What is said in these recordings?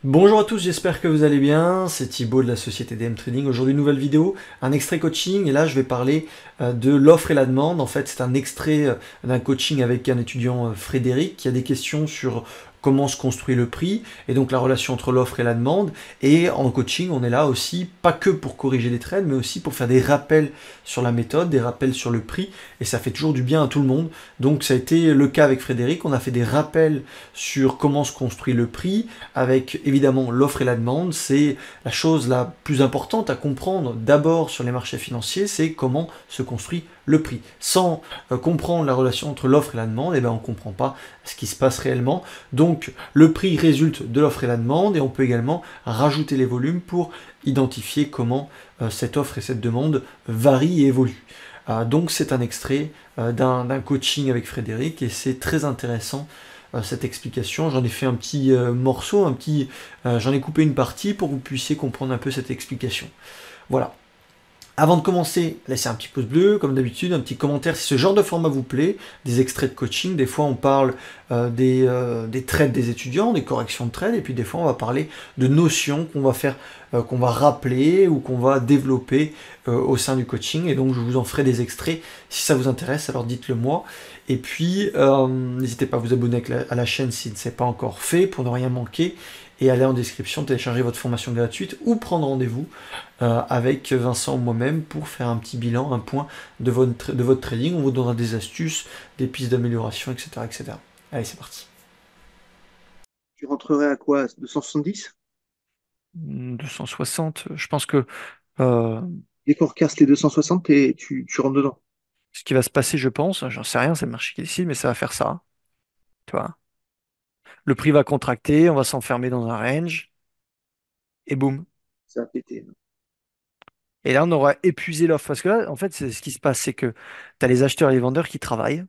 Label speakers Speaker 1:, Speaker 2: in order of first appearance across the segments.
Speaker 1: Bonjour à tous, j'espère que vous allez bien. C'est Thibaut de la société DM Trading. Aujourd'hui, nouvelle vidéo, un extrait coaching. Et là, je vais parler de l'offre et la demande. En fait, c'est un extrait d'un coaching avec un étudiant, Frédéric, qui a des questions sur comment se construit le prix et donc la relation entre l'offre et la demande. Et en coaching, on est là aussi, pas que pour corriger les trades, mais aussi pour faire des rappels sur la méthode, des rappels sur le prix. Et ça fait toujours du bien à tout le monde. Donc, ça a été le cas avec Frédéric. On a fait des rappels sur comment se construit le prix avec évidemment l'offre et la demande. C'est la chose la plus importante à comprendre d'abord sur les marchés financiers, c'est comment se construit le prix. Sans comprendre la relation entre l'offre et la demande, eh ben, on ne comprend pas ce qui se passe réellement. Donc le prix résulte de l'offre et la demande et on peut également rajouter les volumes pour identifier comment cette offre et cette demande varient et évoluent. Donc c'est un extrait d'un coaching avec Frédéric et c'est très intéressant cette explication. J'en ai fait un petit morceau, j'en ai coupé une partie pour que vous puissiez comprendre un peu cette explication. Voilà. Avant de commencer, laissez un petit pouce bleu, comme d'habitude, un petit commentaire si ce genre de format vous plaît, des extraits de coaching. Des fois, on parle des trades des étudiants, des corrections de trades, et puis des fois, on va parler de notions qu'on va faire, qu'on va rappeler ou qu'on va développer au sein du coaching. Et donc, je vous en ferai des extraits si ça vous intéresse. Alors, dites-le moi. Et puis, n'hésitez pas à vous abonner à la chaîne si ce n'est pas encore fait pour ne rien manquer. Et aller en description, télécharger votre formation gratuite ou prendre rendez-vous avec Vincent ou moi-même pour faire un petit bilan, un point de votre trading. On vous donnera des astuces, des pistes d'amélioration, etc., etc. Allez, c'est parti.
Speaker 2: Tu rentrerais à quoi? 270?
Speaker 1: 260, je pense que euh,
Speaker 2: Dès qu'on recasse les 260, et tu rentres dedans.
Speaker 1: ce qui va se passer, je pense, j'en sais rien, c'est le marché qui décide, mais ça va faire ça. Tu vois. Le prix va contracter, on va s'enfermer dans un range, et boum.
Speaker 2: Ça a pété.
Speaker 1: Et là, on aura épuisé l'offre. Parce que là, en fait, c'est ce qui se passe, c'est que tu as les acheteurs et les vendeurs qui travaillent.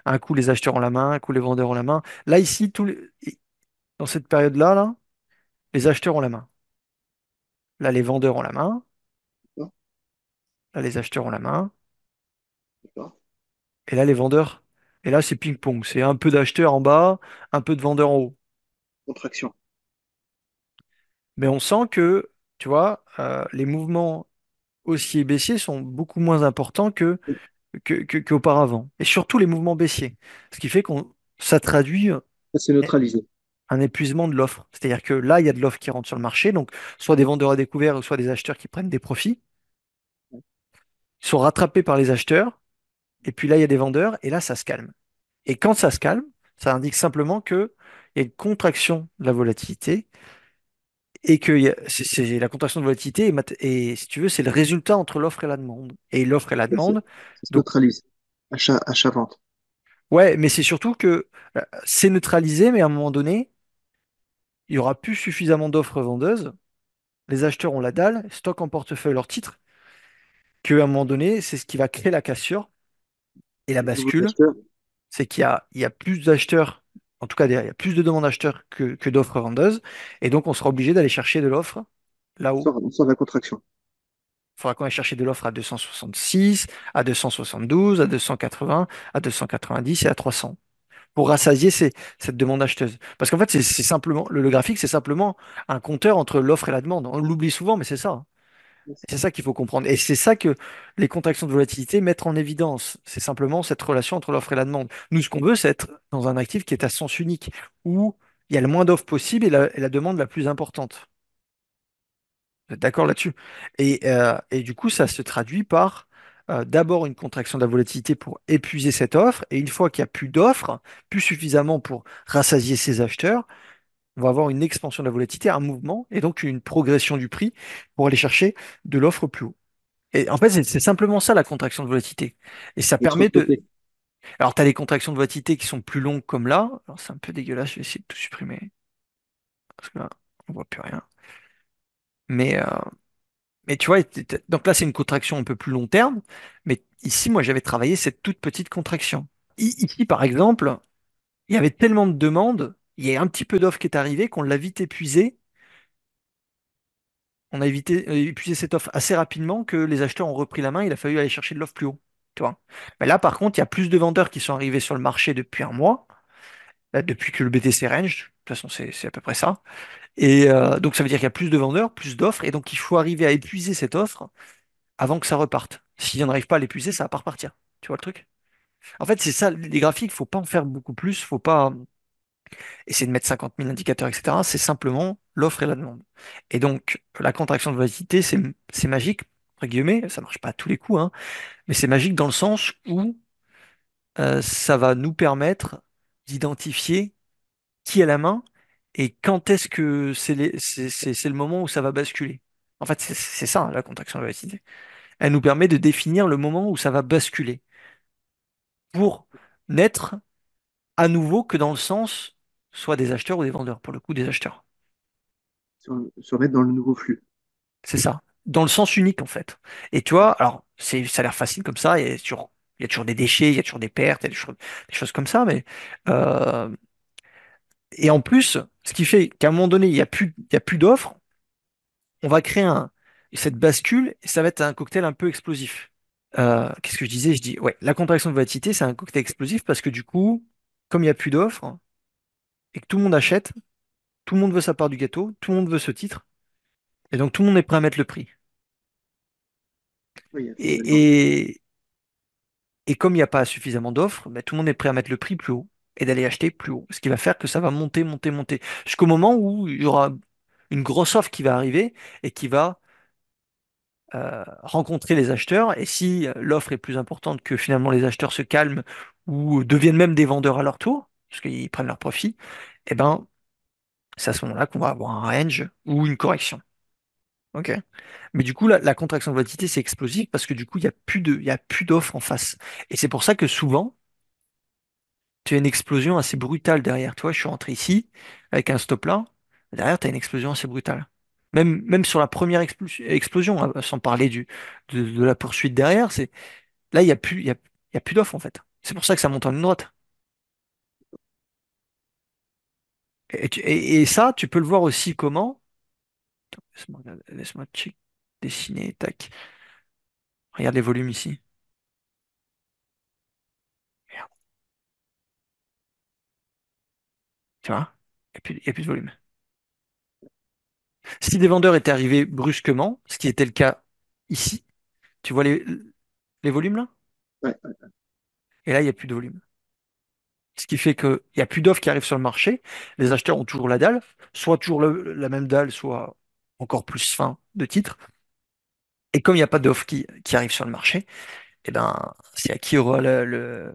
Speaker 1: Un coup, les acheteurs ont la main, un coup, les vendeurs ont la main. Là, ici, dans cette période-là, là, les acheteurs ont la main. Là, les vendeurs ont la main.
Speaker 2: D'accord?
Speaker 1: Là, les acheteurs ont la main.
Speaker 2: D'accord.
Speaker 1: Et là, les vendeurs. Et là, c'est ping-pong. C'est un peu d'acheteurs en bas, un peu de vendeurs en haut.
Speaker 2: Contraction.
Speaker 1: Mais on sent que, tu vois, les mouvements haussiers et baissiers sont beaucoup moins importants qu'auparavant. Et surtout les mouvements baissiers. Ce qui fait qu'on ça traduit
Speaker 2: Ça, c'est neutralisé.
Speaker 1: un épuisement de l'offre. C'est-à-dire que là, il y a de l'offre qui rentre sur le marché, donc soit des vendeurs à découvert, ou soit des acheteurs qui prennent des profits. Ils sont rattrapés par les acheteurs, et puis là, il y a des vendeurs, et là, ça se calme. Et quand ça se calme, ça indique simplement qu'il y a une contraction de la volatilité et que la contraction de volatilité et, si tu veux, c'est le résultat entre l'offre et la demande. Et l'offre et la
Speaker 2: Ça,
Speaker 1: demande,
Speaker 2: ça se
Speaker 1: donc,
Speaker 2: neutralise. Achat-vente.
Speaker 1: ouais, mais c'est surtout que c'est neutralisé, mais à un moment donné, il y aura plus suffisamment d'offres vendeuses. Les acheteurs ont la dalle, stockent en portefeuille leurs titres, qu'à un moment donné, c'est ce qui va créer la cassure et la
Speaker 2: Nouveaux
Speaker 1: bascule.
Speaker 2: acheteurs.
Speaker 1: C'est qu'il y a plus d'acheteurs, en tout cas, il y a plus de demandes d'acheteurs que d'offres vendeuses. Et donc, on sera obligé d'aller chercher de l'offre là-haut.
Speaker 2: On sort de la contraction.
Speaker 1: Il faudra qu'on aille chercher de l'offre à 266, à 272, à 280, à 290 et à 300 pour rassasier cette demande acheteuse. Parce qu'en fait, c'est simplement, le graphique, c'est simplement un compteur entre l'offre et la demande. On l'oublie souvent, mais c'est ça. C'est ça qu'il faut comprendre. Et c'est ça que les contractions de volatilité mettent en évidence. C'est simplement cette relation entre l'offre et la demande. Nous, ce qu'on veut, c'est être dans un actif qui est à sens unique, où il y a le moins d'offres possible et la demande la plus importante. Vous êtes d'accord là-dessus? Et du coup, ça se traduit par d'abord une contraction de la volatilité pour épuiser cette offre. Et une fois qu'il n'y a plus d'offres, plus suffisamment pour rassasier ces acheteurs, on va avoir une expansion de la volatilité, un mouvement, et donc une progression du prix pour aller chercher de l'offre plus haut. Et en fait, c'est simplement ça la contraction de volatilité. Et ça
Speaker 2: L'autre
Speaker 1: permet de.
Speaker 2: côté.
Speaker 1: Alors, tu as les contractions de volatilité qui sont plus longues comme là. Alors, c'est un peu dégueulasse, je vais essayer de tout supprimer. Parce que là, on voit plus rien. Mais, euh, mais tu vois, donc là, c'est une contraction un peu plus long terme. Mais ici, moi, j'avais travaillé cette toute petite contraction. Ici, par exemple, il y avait tellement de demandes, il y a un petit peu d'offre qui est arrivée qu'on l'a vite épuisé. On a épuisé cette offre assez rapidement que les acheteurs ont repris la main. Il a fallu aller chercher de l'offre plus haut. Tu vois. Mais là, par contre, il y a plus de vendeurs qui sont arrivés sur le marché depuis un mois, là, depuis que le BTC range. toute façon, c'est à peu près ça. Donc, ça veut dire qu'il y a plus de vendeurs, plus d'offres, et donc il faut arriver à épuiser cette offre avant que ça reparte. Si on n'arrive pas à l'épuiser, ça va pas repartir. Tu vois le truc? En fait, c'est ça, les graphiques, faut pas en faire beaucoup plus, faut pas essayer de mettre 50 000 indicateurs, etc. C'est simplement l'offre et la demande. Et donc, la contraction de volatilité, c'est magique, entre guillemets, ça marche pas à tous les coups, hein, mais c'est magique dans le sens où ça va nous permettre d'identifier qui a la main et quand est-ce que c'est le moment où ça va basculer. En fait, c'est ça, la contraction de volatilité. Elle nous permet de définir le moment où ça va basculer pour n'être à nouveau que dans le sens soit des acheteurs ou des vendeurs, pour le coup des acheteurs.
Speaker 2: Se remettre dans le nouveau flux.
Speaker 1: C'est ça. Dans le sens unique, en fait. Et tu vois, alors, ça a l'air facile comme ça, il y a toujours des déchets, il y a toujours des pertes, il y a des choses comme ça, mais euh, et en plus, ce qui fait qu'à un moment donné, il y a plus d'offres, on va créer cette bascule et ça va être un cocktail un peu explosif. Qu'est-ce que je disais? Je dis, ouais, la contraction de volatilité, c'est un cocktail explosif parce que du coup, comme il n'y a plus d'offres et que tout le monde achète, tout le monde veut sa part du gâteau, tout le monde veut ce titre, et donc tout le monde est prêt à mettre le prix.
Speaker 2: Oui, il y a un phénomène d'enchère.
Speaker 1: Et, et comme il n'y a pas suffisamment d'offres, ben, tout le monde est prêt à mettre le prix plus haut et d'aller acheter plus haut. Ce qui va faire que ça va monter, monter, monter. Jusqu'au moment où il y aura une grosse offre qui va arriver et qui va rencontrer les acheteurs. Et si l'offre est plus importante que finalement les acheteurs se calment ou deviennent même des vendeurs à leur tour, parce qu'ils prennent leur profit, eh ben, c'est à ce moment-là qu'on va avoir un range ou une correction. Ok. Mais du coup, la contraction de volatilité, c'est explosif parce que du coup, il y a plus d'offres en face. Et c'est pour ça que souvent, tu as une explosion assez brutale derrière toi. Je suis rentré ici avec un stop là. Derrière, tu as une explosion assez brutale. Même sur la première explosion, hein, sans parler de la poursuite derrière, là, il y a plus d'offres en fait. C'est pour ça que ça monte en ligne droite. Et ça, tu peux le voir aussi comment. Laisse-moi dessiner, tac. Regarde les volumes ici. Merde, tu vois? Il y a plus de volume. Si des vendeurs étaient arrivés brusquement, ce qui était le cas ici, tu vois les volumes là?
Speaker 2: Ouais,
Speaker 1: Et là, il n'y a plus de volume. Ce qui fait qu'il n'y a plus d'offres qui arrivent sur le marché. Les acheteurs ont toujours la dalle, soit toujours la même dalle, soit encore plus fin de titres. Et comme il n'y a pas d'offres qui arrivent sur le marché, eh ben, c'est à qui aura la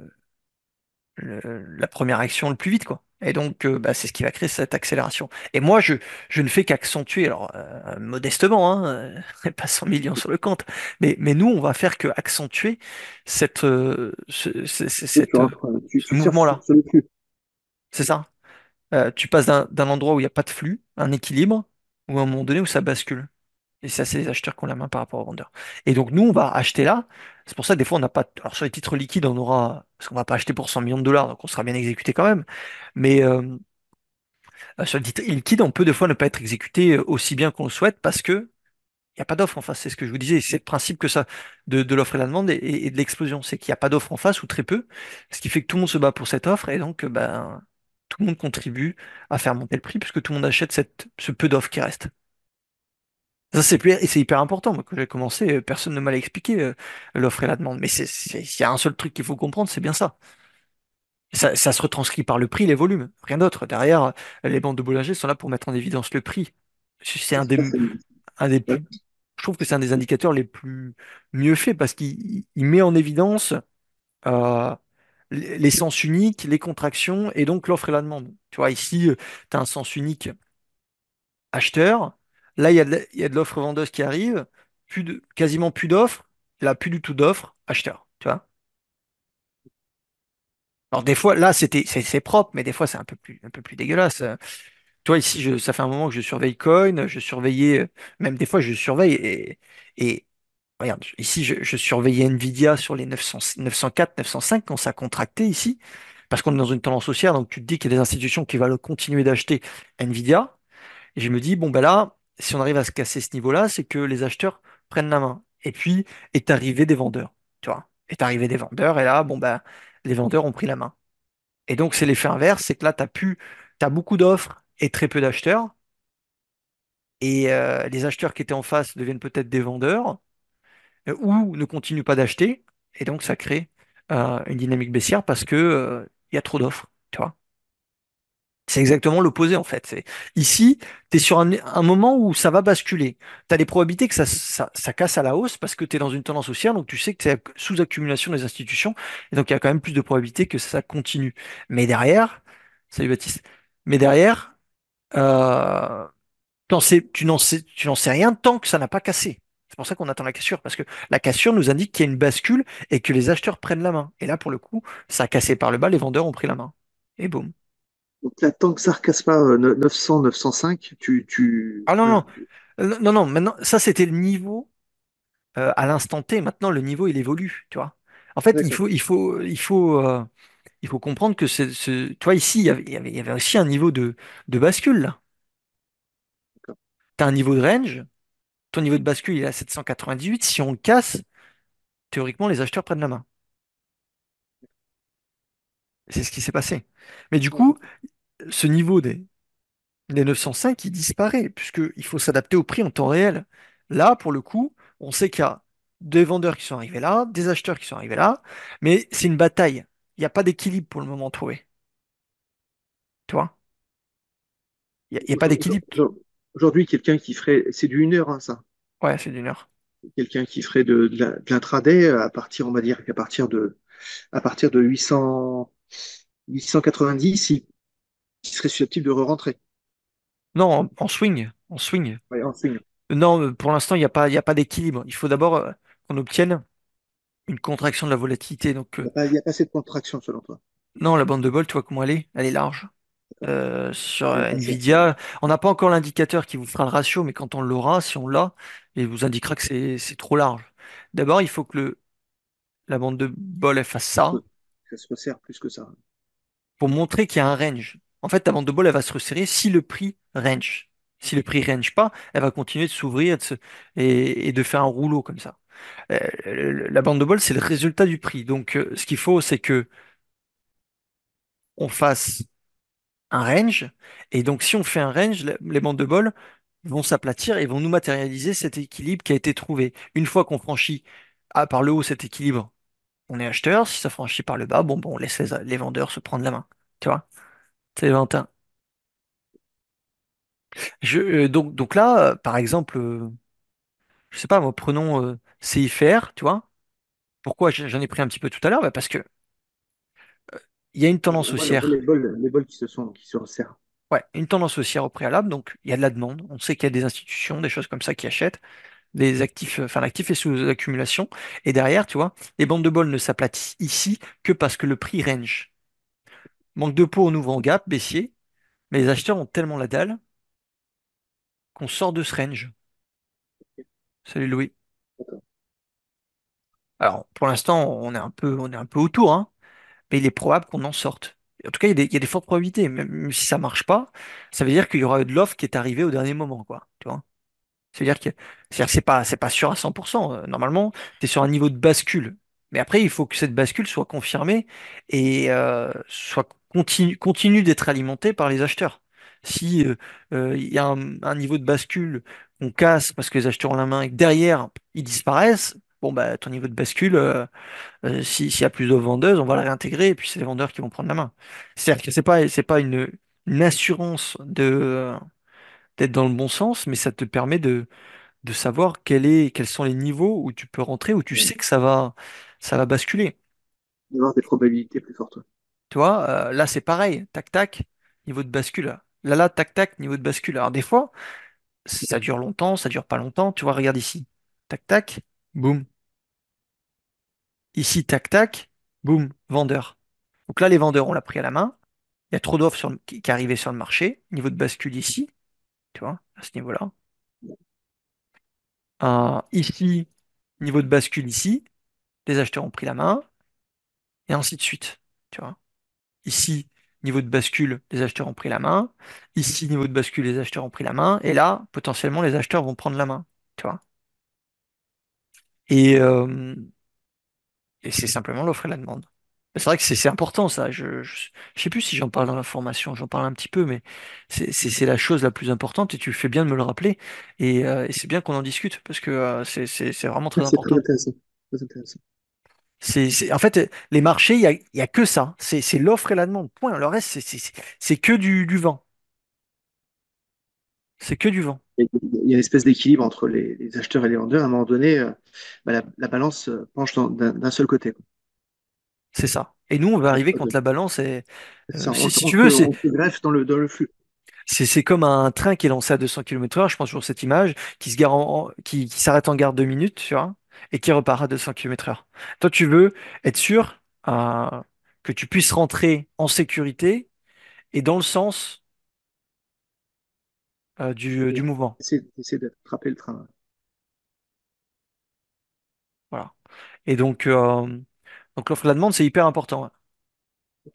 Speaker 1: première action le plus vite, quoi. Et donc, bah, c'est ce qui va créer cette accélération. Et moi, je ne fais qu'accentuer, alors modestement, hein, pas 100 millions sur le compte, mais nous, on va faire que accentuer
Speaker 2: oui,
Speaker 1: ce
Speaker 2: tu surfes
Speaker 1: mouvement-là.
Speaker 2: sur le flux.
Speaker 1: C'est ça. Tu passes d'un endroit où il n'y a pas de flux, un équilibre, ou à un moment donné où ça bascule. Et ça, c'est les acheteurs qui ont la main par rapport aux vendeurs. Et donc, nous, on va acheter là. C'est pour ça que des fois, on n'a pas. Alors, sur les titres liquides, on aura. Parce qu'on va pas acheter pour 100 millions de dollars, donc on sera bien exécuté quand même. Mais sur les titres liquides, on peut des fois ne pas être exécuté aussi bien qu'on le souhaite parce que il n'y a pas d'offre en face. C'est ce que je vous disais. C'est le principe que ça, de l'offre et la demande et de l'explosion. C'est qu'il n'y a pas d'offre en face ou très peu. Ce qui fait que tout le monde se bat pour cette offre et donc, ben, tout le monde contribue à faire monter le prix puisque tout le monde achète ce peu d'offres qui reste. Ça, et c'est hyper important. Moi, quand j'ai commencé, personne ne m'a expliqué l'offre et la demande. Mais s'il y a un seul truc qu'il faut comprendre, c'est bien ça. Ça se retranscrit par le prix, les volumes, rien d'autre. Derrière, les bandes de Bollinger sont là pour mettre en évidence le prix. C'est
Speaker 2: Et ça, c'est
Speaker 1: un des
Speaker 2: ouais,
Speaker 1: plus, je trouve que c'est un des indicateurs les plus mieux faits parce qu'il met en évidence euh, les sens uniques, les contractions et donc l'offre et la demande. Tu vois, ici, tu as un sens unique acheteur. Là, il y a de l'offre vendeuse qui arrive, quasiment plus d'offres. Là, plus du tout d'offres acheteur. Tu vois? Alors des fois, là, c'est propre, mais des fois, c'est un peu plus dégueulasse. Tu vois, ici, ça fait un moment que je surveille Coin, je surveillais, même des fois, je surveille et regarde, ici, je surveillais Nvidia sur les 900, 904, 905 quand ça a contracté ici, parce qu'on est dans une tendance haussière, donc tu te dis qu'il y a des institutions qui veulent continuer d'acheter Nvidia. Et je me dis, bon, ben là, si on arrive à se casser ce niveau-là, c'est que les acheteurs prennent la main. Et puis, est arrivé des vendeurs. Tu vois, est arrivé des vendeurs, et là, bon, ben, les vendeurs ont pris la main. Et donc, c'est l'effet inverse, c'est que là,
Speaker 3: tu as beaucoup d'offres et très peu d'acheteurs. Et les acheteurs qui étaient en face deviennent peut-être des vendeurs ou ne continuent pas d'acheter. Et donc, ça crée une dynamique baissière parce que, il y a trop d'offres. Tu vois. C'est exactement l'opposé en fait. Ici, tu es sur un moment où ça va basculer. Tu as des probabilités que ça casse à la hausse parce que tu es dans une tendance haussière, donc tu sais que c'est sous accumulation des institutions, et donc il y a quand même plus de probabilités que ça continue. Mais derrière, salut Baptiste, mais derrière, euh, tu n'en sais rien tant que ça n'a pas cassé. C'est pour ça qu'on attend la cassure, parce que la cassure nous indique qu'il y a une bascule et que les acheteurs prennent la main. Et là, pour le coup, ça a cassé par le bas, les vendeurs ont pris la main. Et boum.
Speaker 2: Donc là, tant que ça ne recasse pas 900, 905,
Speaker 3: Ah non, non, non, non, maintenant, ça c'était le niveau à l'instant T. Maintenant, le niveau, il évolue, tu vois. En fait,
Speaker 2: D'accord.
Speaker 3: il faut comprendre que tu vois, ici, il y avait aussi un niveau de bascule, là.
Speaker 2: D'accord.
Speaker 3: Tu as un niveau de range, ton niveau de bascule, il est à 798. Si on le casse, théoriquement, les acheteurs prennent la main. C'est ce qui s'est passé. Mais du
Speaker 2: Ouais,
Speaker 3: coup, ce niveau des 905, il disparaît, puisqu'il faut s'adapter au prix en temps réel. Là, pour le coup, on sait qu'il y a des vendeurs qui sont arrivés là, des acheteurs qui sont arrivés là, mais c'est une bataille. Il n'y a pas d'équilibre pour le moment trouvé. Tu vois? Il y a pas d'équilibre.
Speaker 2: Aujourd'hui, quelqu'un qui ferait, c'est du 1 heure, hein, ça.
Speaker 3: Ouais, c'est d'une heure.
Speaker 2: Quelqu'un qui ferait de l'intraday à partir, on va dire à partir de 890, il serait susceptible de re-rentrer.
Speaker 3: Non, en swing. En swing.
Speaker 2: Ouais, en signe.
Speaker 3: Non, pour l'instant, il y a pas d'équilibre. Il faut d'abord qu'on obtienne une contraction de la volatilité. Donc,
Speaker 2: Il y a pas assez de contraction, selon toi.
Speaker 3: non, la bande de bol, tu vois comment elle est? Elle est large. Sur
Speaker 2: Elle est assez.
Speaker 3: Nvidia. On n'a pas encore l'indicateur qui vous fera le ratio, mais quand on l'aura, si on l'a, il vous indiquera que c'est trop large. D'abord, il faut que la bande de bol elle fasse
Speaker 2: Ça
Speaker 3: ça
Speaker 2: se resserre plus que ça.
Speaker 3: pour montrer qu'il y a un range. En fait, ta bande de bol elle va se resserrer si le prix range. Si le prix range pas, elle va continuer de s'ouvrir et de faire un rouleau comme ça. La bande de bol, c'est le résultat du prix. Donc, ce qu'il faut, c'est que on fasse un range. Et donc, si on fait un range, les bandes de bol vont s'aplatir et vont nous matérialiser cet équilibre qui a été trouvé. Une fois qu'on franchit par le haut cet équilibre, on est acheteur. Si ça franchit par le bas, bon, on laisse les vendeurs se prendre la main. Tu vois? C'est 21. Donc là, par exemple, je sais pas, moi, prenons CIFR, tu vois? Pourquoi j'en ai pris un petit peu tout à l'heure? Bah, parce que il y a une tendance
Speaker 2: On voit
Speaker 3: haussière.
Speaker 2: les bols qui se resserrent.
Speaker 3: Ouais, une tendance haussière au préalable, donc il y a de la demande. On sait qu'il y a des institutions, des choses comme ça qui achètent. Les actifs, enfin l'actif est sous accumulation. Et derrière, tu vois, les bandes de bol ne s'aplatissent ici que parce que le prix range. Manque de peau, on ouvre en gap, baissier, mais les acheteurs ont tellement la dalle qu'on sort de ce range. Salut Louis.
Speaker 2: D'accord.
Speaker 3: Alors, pour l'instant, on est un peu autour, hein, mais il est probable qu'on en sorte. En tout cas, il y a des fortes probabilités. Même si ça marche pas, ça veut dire qu'il y aura de l'offre qui est arrivée au dernier moment, quoi. Tu vois? C'est-à-dire que c'est pas sûr à 100%. Normalement, tu es sur un niveau de bascule. Mais après, il faut que cette bascule soit confirmée et continue d'être alimentée par les acheteurs. Si il y a un niveau de bascule qu'on casse parce que les acheteurs ont la main et que derrière, ils disparaissent, bon, bah, ton niveau de bascule, s'il y a plus de vendeuses, on va le réintégrer et puis c'est les vendeurs qui vont prendre la main. C'est-à-dire que c'est pas une assurance d'être dans le bon sens, mais ça te permet de savoir quels sont les niveaux où tu peux rentrer, où tu sais que ça va basculer.
Speaker 2: D'avoir des probabilités plus fortes.
Speaker 3: Tu vois, là c'est pareil, tac tac, niveau de bascule. Là, tac tac, niveau de bascule. Alors des fois, ça dure longtemps, ça dure pas longtemps. Tu vois, regarde ici, tac tac, boum. Ici, tac tac, boum, vendeur. Donc là, les vendeurs, on l'a pris à la main. Il y a trop d'offres qui arrivaient sur le marché. Niveau de bascule ici, tu vois, à ce niveau-là. Ici, niveau de bascule ici, les acheteurs ont pris la main, et ainsi de suite. Tu vois. Ici, niveau de bascule, les acheteurs ont pris la main. Ici, niveau de bascule, les acheteurs ont pris la main. Et là, potentiellement, les acheteurs vont prendre la main. Tu vois. Et, euh, et c'est simplement l'offre et la demande. C'est vrai que c'est important ça. Je sais plus si j'en parle dans la formation, j'en parle un petit peu, mais c'est la chose la plus importante et tu fais bien de me le rappeler. Et c'est bien qu'on en discute parce que c'est vraiment
Speaker 2: Ouais,
Speaker 3: très
Speaker 2: c'est très
Speaker 3: important.
Speaker 2: intéressant. Très intéressant.
Speaker 3: En fait, les marchés, il y a que ça. C'est l'offre et la demande. Point. Le reste, c'est que du vent. C'est que du vent.
Speaker 2: Il y a une espèce d'équilibre entre les acheteurs et les vendeurs. À un moment donné, bah, la balance penche d'un seul côté, quoi.
Speaker 3: C'est ça. Et nous, on va arriver quand
Speaker 2: Ok.
Speaker 3: la balance est.
Speaker 2: C'est ça,
Speaker 3: Si tu veux,
Speaker 2: on se greffe dans le flux.
Speaker 3: c'est comme un train qui est lancé à 200 km/h, je pense sur cette image, qui se gare qui s'arrête en gare 2 minutes, tu vois, et qui repart à 200 km/h. Toi, tu veux être sûr que tu puisses rentrer en sécurité et dans le sens du mouvement.
Speaker 2: Essayer d'attraper le train.
Speaker 3: Voilà. Et donc l'offre et la demande, c'est hyper important.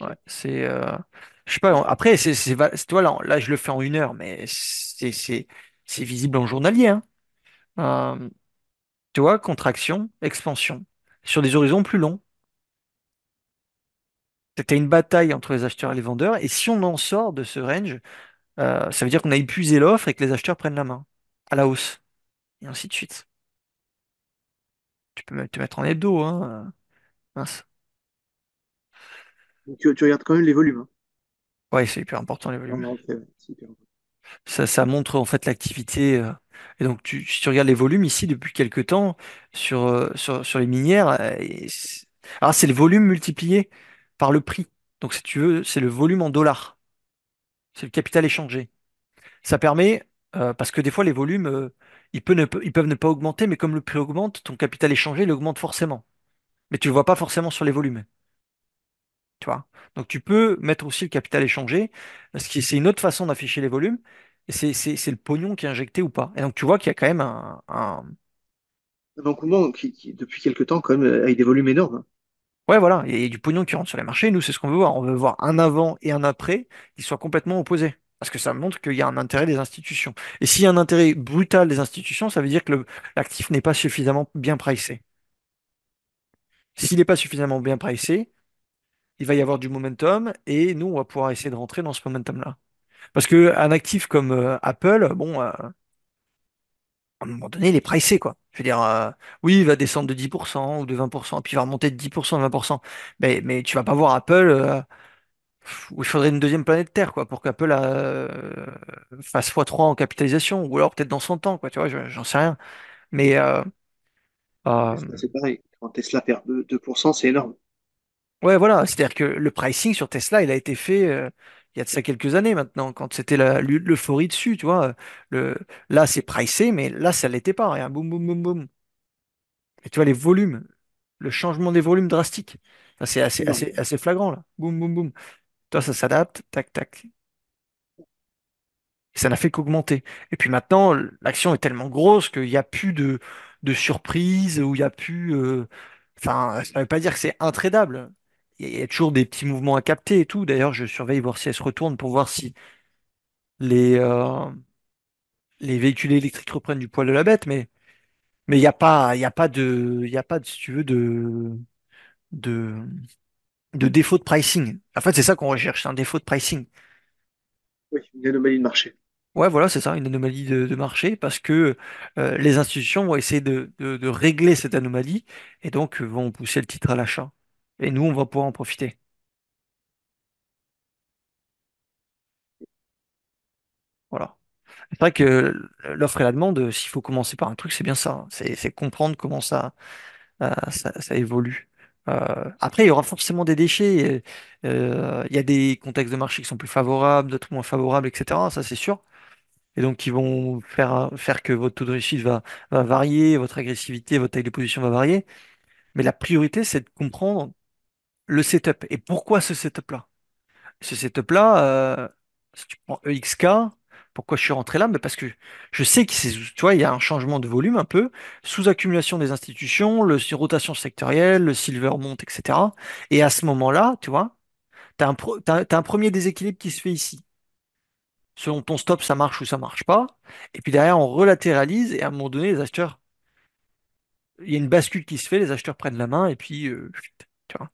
Speaker 3: Ouais,
Speaker 2: Ok.
Speaker 3: je sais pas. Après, toi là, je le fais en 1 heure, mais c'est visible en journalier, hein. Euh, Tu vois, contraction, expansion. Sur des horizons plus longs, c'était une bataille entre les acheteurs et les vendeurs. Et si on en sort de ce range, ça veut dire qu'on a épuisé l'offre et que les acheteurs prennent la main à la hausse. Et ainsi de suite. Tu peux même te mettre en hebdo, hein. Mince.
Speaker 2: Donc, tu regardes quand même les volumes, hein.
Speaker 3: Ouais, c'est hyper important les volumes.
Speaker 2: Vraiment, ok, ouais, c'est hyper important.
Speaker 3: Ça montre en fait l'activité. Et donc, si tu regardes les volumes ici depuis quelques temps sur les minières, alors c'est le volume multiplié par le prix. Donc, si tu veux, c'est le volume en dollars. C'est le capital échangé. Ça permet, parce que des fois, les volumes, ils peuvent ne pas augmenter, mais comme le prix augmente, ton capital échangé, il augmente forcément. Mais tu le vois pas forcément sur les volumes, tu vois. Donc, tu peux mettre aussi le capital échangé, parce que c'est une autre façon d'afficher les volumes, et c'est le pognon qui est injecté ou pas. Et donc, tu vois qu'il y a quand même
Speaker 2: Un engouement depuis quelques temps, quand même, avec des volumes énormes, hein.
Speaker 3: Ouais, voilà, il y a du pognon qui rentre sur les marchés. Nous, c'est ce qu'on veut voir. On veut voir un avant et un après qui soient complètement opposés. Parce que ça montre qu'il y a un intérêt des institutions. Et s'il y a un intérêt brutal des institutions, ça veut dire que l'actif n'est pas suffisamment bien pricé. S'il n'est pas suffisamment bien pricé, il va y avoir du momentum et nous, on va pouvoir essayer de rentrer dans ce momentum-là. Parce qu'un actif comme Apple, bon, à un moment donné, il est pricé, quoi. Je veux dire, oui, il va descendre de 10% ou de 20%, puis il va remonter de 10%, 20%. Mais tu vas pas voir Apple. Où il faudrait une deuxième planète Terre, quoi, pour qu'Apple fasse x3 en capitalisation, ou alors peut-être dans 100 ans, quoi, tu vois, j'en sais rien. Mais euh,
Speaker 2: Tesla, c'est pareil. Quand Tesla perd 2%, c'est énorme.
Speaker 3: ouais, voilà, c'est-à-dire que le pricing sur Tesla, il a été fait il y a de ça quelques années maintenant, quand c'était l'euphorie dessus, tu vois. Le, Là, c'est pricé, mais là, ça l'était pas, rien. Boum, boum, boum, boum. Et tu vois, les volumes, le changement des volumes drastique, ça, c'est
Speaker 2: Énorme.
Speaker 3: assez flagrant, là. Boum, boum, boum. Toi, ça s'adapte, tac, tac. Et ça n'a fait qu'augmenter. Et puis maintenant, l'action est tellement grosse qu'il n'y a plus de surprise, ou il n'y a plus. Enfin, ça ne veut pas dire que c'est intradable. Il y a toujours des petits mouvements à capter et tout. D'ailleurs, je surveille voir si elle se retourne pour voir si les, euh, les véhicules électriques reprennent du poil de la bête. Mais il y a pas il y a pas, si tu veux, de, de défaut de pricing. En fait, c'est ça qu'on recherche, c'est un défaut de pricing.
Speaker 2: Oui, une anomalie de marché.
Speaker 3: Ouais, voilà, c'est ça, une anomalie de marché, parce que les institutions vont essayer de régler cette anomalie et donc vont pousser le titre à l'achat. Et nous, on va pouvoir en profiter. Voilà. C'est vrai que l'offre et la demande, s'il faut commencer par un truc, c'est bien ça, hein. C'est comprendre comment ça évolue. Après, il y aura forcément des déchets. Il y a des contextes de marché qui sont plus favorables, d'autres moins favorables, etc. Ça, c'est sûr. Et donc, qui vont faire que votre taux de réussite va varier, votre agressivité, votre taille de position va varier. Mais la priorité, c'est de comprendre le setup. Et pourquoi ce setup-là? Ce setup-là, si tu prends EXK, pourquoi je suis rentré là? Mais parce que je sais que tu vois, il y a un changement de volume un peu, sous-accumulation des institutions, rotation sectorielle, le silver monte, etc. Et à ce moment-là, tu vois, t'as un premier déséquilibre qui se fait ici. Selon ton stop, ça marche ou ça marche pas. Et puis derrière, on relatéralise et à un moment donné, les acheteurs, il y a une bascule qui se fait, les acheteurs prennent la main et puis, tu vois.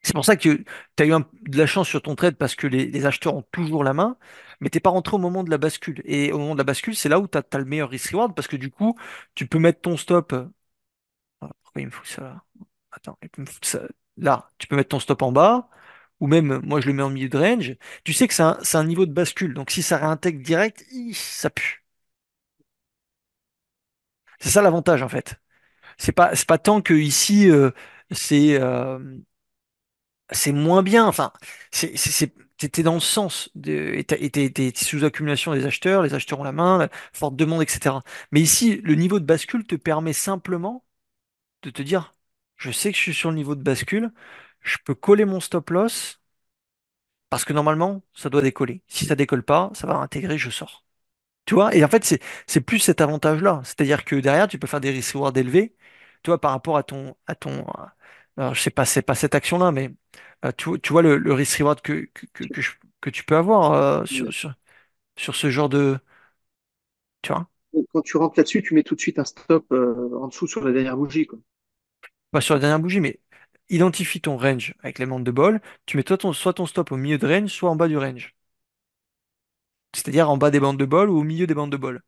Speaker 3: C'est pour ça que tu as eu de la chance sur ton trade parce que les acheteurs ont toujours la main, mais t'es pas rentré au moment de la bascule. Et au moment de la bascule, c'est là où tu as le meilleur risk-reward parce que du coup, tu peux mettre ton stop. Pourquoi il me fout ça là? Attends, il me fout ça là. Tu peux mettre ton stop en bas, ou même, moi je le mets en milieu de range. Tu sais que c'est un niveau de bascule, donc si ça réintègre direct, ça pue. C'est ça l'avantage en fait. C'est pas tant que ici, c'est c'est moins bien. Enfin, t'es dans le sens et t'es sous accumulation des acheteurs, les acheteurs ont la main, forte demande, etc. Mais ici, le niveau de bascule te permet simplement de te dire, je sais que je suis sur le niveau de bascule, je peux coller mon stop loss parce que normalement, ça doit décoller. Si ça décolle pas, ça va intégrer, je sors. Tu vois? Et en fait, c'est plus cet avantage-là. C'est-à-dire que derrière, tu peux faire des risk reward élevés, tu vois, par rapport alors, je sais pas, c'est pas cette action-là, mais tu vois le risk reward que tu peux avoir sur ce genre de. Tu vois?
Speaker 2: Quand tu rentres là-dessus, tu mets tout de suite un stop en dessous sur la dernière bougie, quoi.
Speaker 3: Pas sur la dernière bougie, mais identifie ton range avec les bandes de ball. Tu mets soit ton stop au milieu de range, soit en bas du range. C'est-à-dire en bas des bandes de ball ou au milieu des bandes de ball.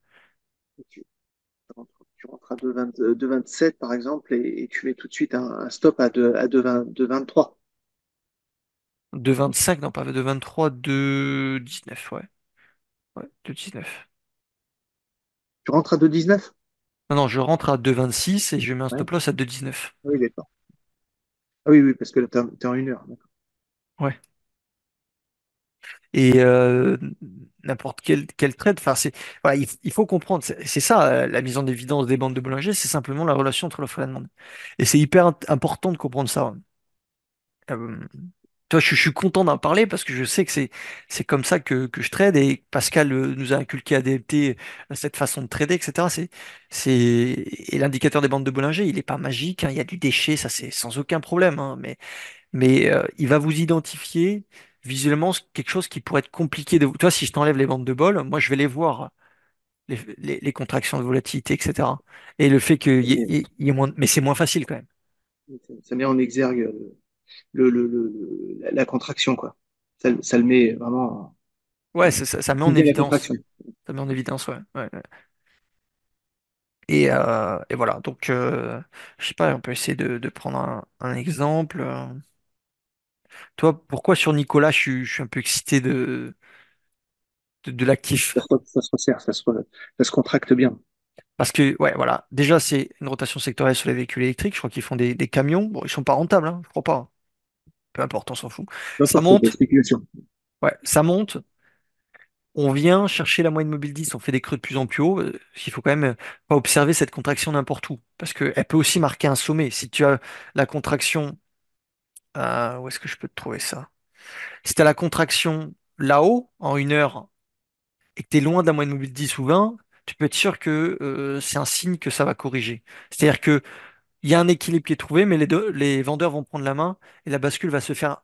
Speaker 2: Tu, tu rentres à 2,27 par exemple et tu mets tout de suite un stop à 2,23.
Speaker 3: De 25, non pas de 23, de 19, ouais. Ouais, de 19.
Speaker 2: Tu rentres à 2,19?
Speaker 3: Non, non, je rentre à 2,26 et je mets un
Speaker 2: Ouais.
Speaker 3: stop loss à 2,19.
Speaker 2: Ah oui, d'accord. Ah oui, oui, parce que là, t'es en 1 heure. D'accord.
Speaker 3: Ouais. Et n'importe quel trade, enfin, voilà, il faut comprendre, c'est ça, la mise en évidence des bandes de Bollinger, c'est simplement la relation entre l'offre et la demande. Et c'est hyper important de comprendre ça. Euh, Toi, je suis content d'en parler parce que je sais que c'est comme ça que je trade et Pascal nous a inculqué à DLT cette façon de trader, etc. Et l'indicateur des bandes de Bollinger, il est pas magique, hein, il y a du déchet, ça c'est sans aucun problème, hein, mais il va vous identifier visuellement quelque chose qui pourrait être compliqué de vous. Toi, si je t'enlève les bandes de bol, moi je vais les voir, les contractions de volatilité, etc. Et le fait qu'il
Speaker 2: Ça
Speaker 3: y ait,
Speaker 2: met,
Speaker 3: il y ait moins, mais c'est moins facile quand même.
Speaker 2: ça met en exergue la contraction, quoi. Ça le met vraiment.
Speaker 3: Ouais, ça met
Speaker 2: Tu
Speaker 3: en
Speaker 2: viens la
Speaker 3: évidence.
Speaker 2: contraction.
Speaker 3: Ça met en évidence, ouais. Ouais, ouais. Et voilà, donc je sais pas, on peut essayer de prendre un exemple. Toi, pourquoi sur Nicolas, je suis un peu excité de l'actif?
Speaker 2: Ça se resserre, ça se contracte bien.
Speaker 3: Parce que, ouais, voilà, déjà, c'est une rotation sectorielle sur les véhicules électriques. Je crois qu'ils font des camions. Bon, ils sont pas rentables, hein, je crois pas. Peu importe, on s'en fout.
Speaker 2: Peu
Speaker 3: Ça
Speaker 2: importe, c'est de la
Speaker 3: monte,
Speaker 2: spéculation.
Speaker 3: ouais, ça monte. On vient chercher la moyenne mobile 10, on fait des creux de plus en plus haut. Il faut quand même pas observer cette contraction n'importe où. Parce qu'elle peut aussi marquer un sommet. Si tu as la contraction, où est-ce que je peux te trouver ça? Si tu as la contraction là-haut, en 1 heure, et que tu es loin de la moyenne mobile 10 ou 20, tu peux être sûr que c'est un signe que ça va corriger. C'est-à-dire que il y a un équilibre qui est trouvé, mais les vendeurs vont prendre la main et la bascule va se faire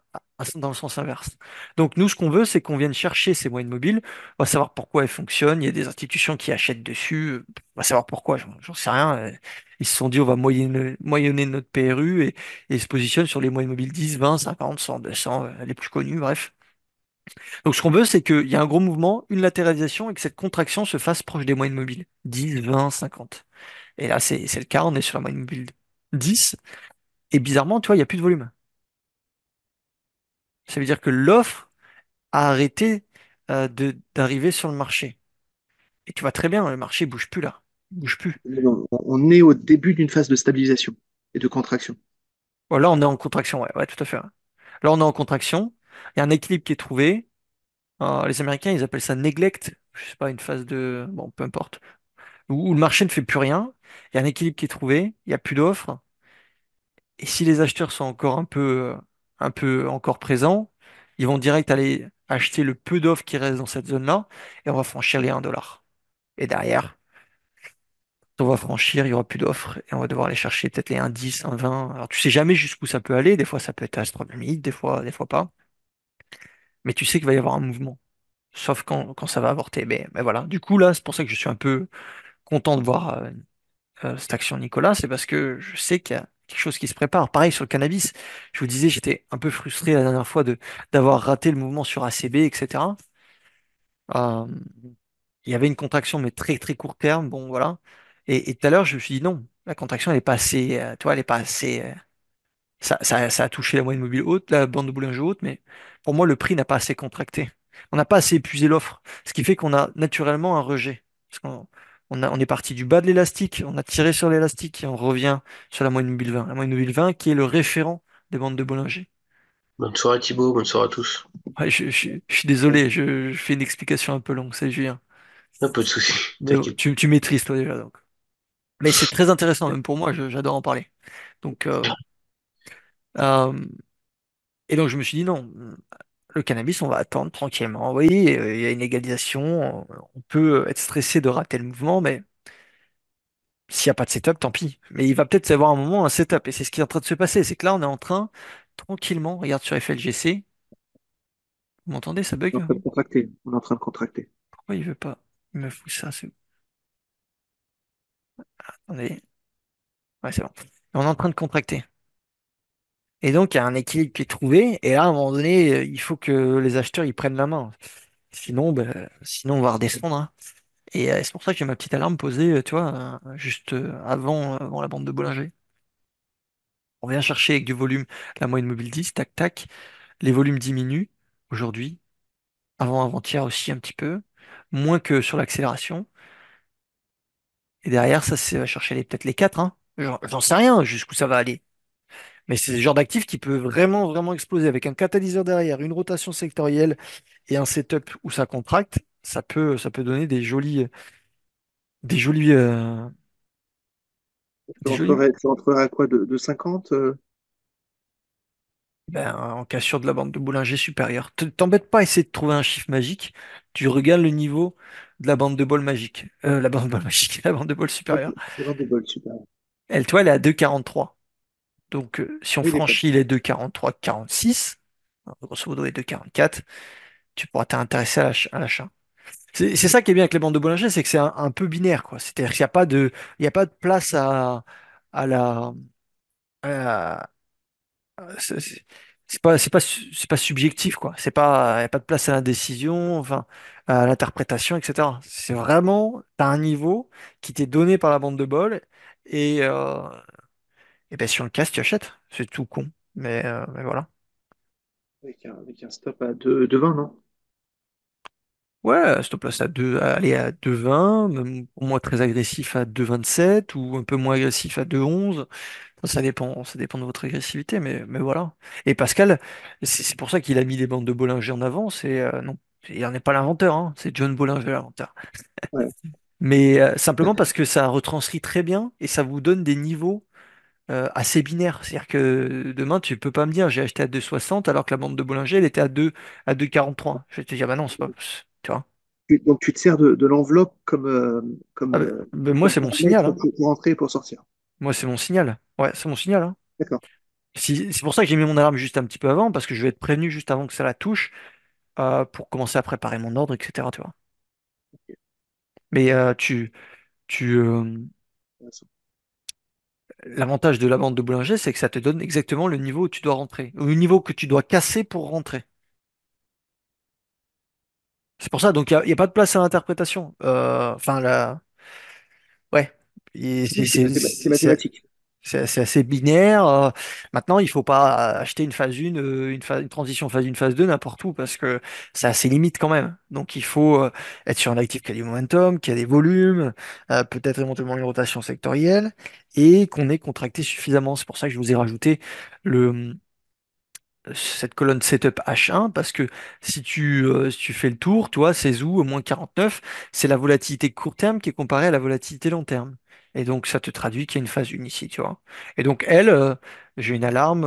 Speaker 3: dans le sens inverse. Donc nous, ce qu'on veut, c'est qu'on vienne chercher ces moyennes mobiles, on va savoir pourquoi elles fonctionnent, il y a des institutions qui achètent dessus, on va savoir pourquoi, j'en sais rien. Ils se sont dit, on va moyenner notre PRU et ils se positionnent sur les moyennes mobiles 10, 20, 50, 100, 200, les plus connus, bref. Donc ce qu'on veut, c'est qu'il y ait un gros mouvement, une latéralisation et que cette contraction se fasse proche des moyennes mobiles, 10, 20, 50. Et là, c'est le cas, on est sur la moyenne mobile 10. Et bizarrement, tu vois, il n'y a plus de volume. Ça veut dire que l'offre a arrêté d'arriver sur le marché. Et tu vois très bien, le marché bouge plus là. Il bouge plus.
Speaker 2: On est au début d'une phase de stabilisation et de contraction.
Speaker 3: Bon, là, on est en contraction, ouais, ouais, tout à fait. Ouais. Là, on est en contraction. Il y a un équilibre qui est trouvé. Les Américains, ils appellent ça neglect. Je sais pas, une phase de. Bon, peu importe. Où le marché ne fait plus rien. Il y a un équilibre qui est trouvé. Il n'y a plus d'offres. Et si les acheteurs sont encore un peu encore présents, ils vont direct aller acheter le peu d'offres qui reste dans cette zone-là et on va franchir les 1 dollar. Et derrière, on va franchir, il n'y aura plus d'offres et on va devoir aller chercher peut-être les 1,10, 1,20. Alors tu sais jamais jusqu'où ça peut aller. Des fois, ça peut être astronomique, des fois pas. Mais tu sais qu'il va y avoir un mouvement. Sauf quand ça va avorter. Mais voilà. Du coup, là, c'est pour ça que je suis un peu content de voir cette action Nicolas. C'est parce que je sais qu'il quelque chose qui se prépare. Pareil sur le cannabis, je vous disais, j'étais un peu frustré la dernière fois de d'avoir raté le mouvement sur ACB, etc. Euh, il y avait une contraction, mais très très court terme, bon voilà. Et tout à l'heure, je me suis dit non, la contraction, elle est pas assez, tu vois, elle est pas assez. Ça a touché la moyenne mobile haute, la bande de Bollinger haute, mais pour moi, le prix n'a pas assez contracté. On n'a pas assez épuisé l'offre, ce qui fait qu'on a naturellement un rejet. Parce on est parti du bas de l'élastique, on a tiré sur l'élastique et on revient sur la moyenne mobile 20. La moyenne mobile 20 qui est le référent des bandes de Bollinger.
Speaker 4: Bonne soirée Thibaut, bonne soirée à tous.
Speaker 3: Ouais, je suis désolé, je fais une explication un peu longue, c'est Julien.
Speaker 4: Un peu de soucis,
Speaker 3: Mais bon,
Speaker 4: t'inquiète.
Speaker 3: tu maîtrises toi déjà donc. Mais c'est très intéressant, même pour moi, j'adore en parler. Donc, euh, et donc je me suis dit non. Le cannabis, on va attendre tranquillement. Oui, il y a une égalisation. On peut être stressé de rater le mouvement, mais s'il n'y a pas de setup, tant pis. Mais il va peut-être y avoir un moment un setup. Et c'est ce qui est en train de se passer. C'est que là, on est en train, tranquillement, regarde sur FLGC. Vous m'entendez, ça
Speaker 2: On est
Speaker 3: bug?
Speaker 2: en train de contracter. On est en train de contracter.
Speaker 3: Pourquoi il veut pas? Il me fout ça. Attendez. Ouais, c'est bon. On est en train de contracter. Et donc, il y a un équilibre qui est trouvé. Et là, à un moment donné, il faut que les acheteurs ils prennent la main. Sinon, ben, sinon on va redescendre, hein. Et c'est pour ça que j'ai ma petite alarme posée, tu vois, juste avant la bande de Bollinger. On vient chercher avec du volume la moyenne mobile 10, tac tac. Les volumes diminuent aujourd'hui, avant-hier aussi un petit peu, moins que sur l'accélération. Et derrière, ça, c'est va chercher peut-être les 4, hein. J'en sais rien jusqu'où ça va aller. Mais c'est le genre d'actif qui peut vraiment, vraiment exploser avec un catalyseur derrière, une rotation sectorielle et un setup où ça contracte. Ça peut donner des jolis, des jolis.
Speaker 2: Tu rentrerais à quoi de 50
Speaker 3: Ben, en cassure de la bande de Bollinger supérieure. T'embête pas à essayer de trouver un chiffre magique. Tu regardes le niveau de la bande de bol magique. La bande de bol magique, la bande de bol supérieure.
Speaker 2: de bol, super.
Speaker 3: Elle, toi, elle est à 2,43. Donc, si on
Speaker 2: Oui, d'accord.
Speaker 3: franchit les 2,43, 46, grosso modo les 2,44, tu pourras t'intéresser à l'achat. C'est ça qui est bien avec les bandes de Bollinger, c'est que c'est un peu binaire, quoi. C'est-à-dire qu'il n'y a pas de, il y a pas de place à la, à, c'est pas subjectif, quoi. Y a pas de place à l'indécision, enfin, à l'interprétation, etc. C'est vraiment, t'as un niveau qui t'est donné par la bande de bol et, euh, et ben, si on le casse, tu achètes. C'est tout con. Mais voilà.
Speaker 2: Avec un stop à 20, non?
Speaker 3: Ouais, stop loss à 2, aller à 2,20, même pour moi très agressif à 2,27 ou un peu moins agressif à 2,11. Ça dépend de votre agressivité, mais voilà. Et Pascal, c'est pour ça qu'il a mis les bandes de Bollinger en avant. Non, il n'en est pas l'inventeur, hein, c'est John Bollinger l'inventeur.
Speaker 2: Ouais.
Speaker 3: Mais simplement parce que ça retranscrit très bien et ça vous donne des niveaux assez binaires. C'est-à-dire que demain, tu peux pas me dire j'ai acheté à 2,60 alors que la bande de Bollinger elle était à 2,43. Je vais te dire bah non, c'est pas, tu vois.
Speaker 2: Donc tu te sers de l'enveloppe
Speaker 3: Ah, moi
Speaker 2: comme
Speaker 3: c'est mon
Speaker 2: paramètre
Speaker 3: signal, hein.
Speaker 2: pour entrer et pour sortir.
Speaker 3: Moi c'est mon signal. Ouais, c'est mon signal, hein.
Speaker 2: D'accord.
Speaker 3: C'est pour ça que j'ai mis mon alarme juste un petit peu avant parce que je vais être prévenu juste avant que ça la touche. Pour commencer à préparer mon ordre, etc. Tu vois. Mais l'avantage de la bande de Bollinger, c'est que ça te donne exactement le niveau où tu dois rentrer, ou le niveau que tu dois casser pour rentrer. C'est pour ça, donc il y a pas de place à l'interprétation. Enfin, ouais. Et
Speaker 2: Oui, c'est mathématique.
Speaker 3: c'est assez binaire. Maintenant, il faut pas acheter une phase 1, une transition phase 1, phase 2 n'importe où parce que ça a ses limites quand même. Donc, il faut être sur un actif qui a du momentum, qui a des volumes, peut-être éventuellement une rotation sectorielle et qu'on ait contracté suffisamment. C'est pour ça que je vous ai rajouté le, cette colonne setup H1 parce que si tu fais le tour, tu vois, c'est où au moins 49, c'est la volatilité court terme qui est comparée à la volatilité long terme. Et donc ça te traduit qu'il y a une phase 1 ici, tu vois. Et donc elle, j'ai une alarme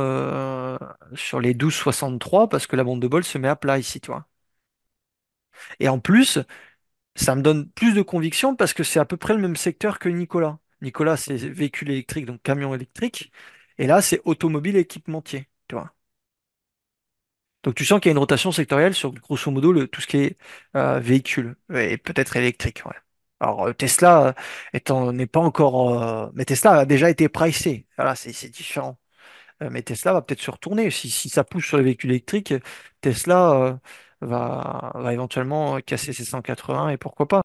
Speaker 3: sur les 12,63 parce que la bande de bol se met à plat ici, tu vois. Et en plus, ça me donne plus de conviction parce que c'est à peu près le même secteur que Nicolas. Nicolas, c'est véhicule électrique, donc camion électrique. Et là, c'est automobile équipementier, tu vois. Donc tu sens qu'il y a une rotation sectorielle sur grosso modo tout ce qui est véhicule et peut-être électrique. Ouais. Alors Tesla n'est pas encore, mais Tesla a déjà été pricé. Voilà, c'est différent. Mais Tesla va peut-être se retourner. Si ça pousse sur les véhicules électriques, Tesla va éventuellement casser ses 180 et pourquoi pas.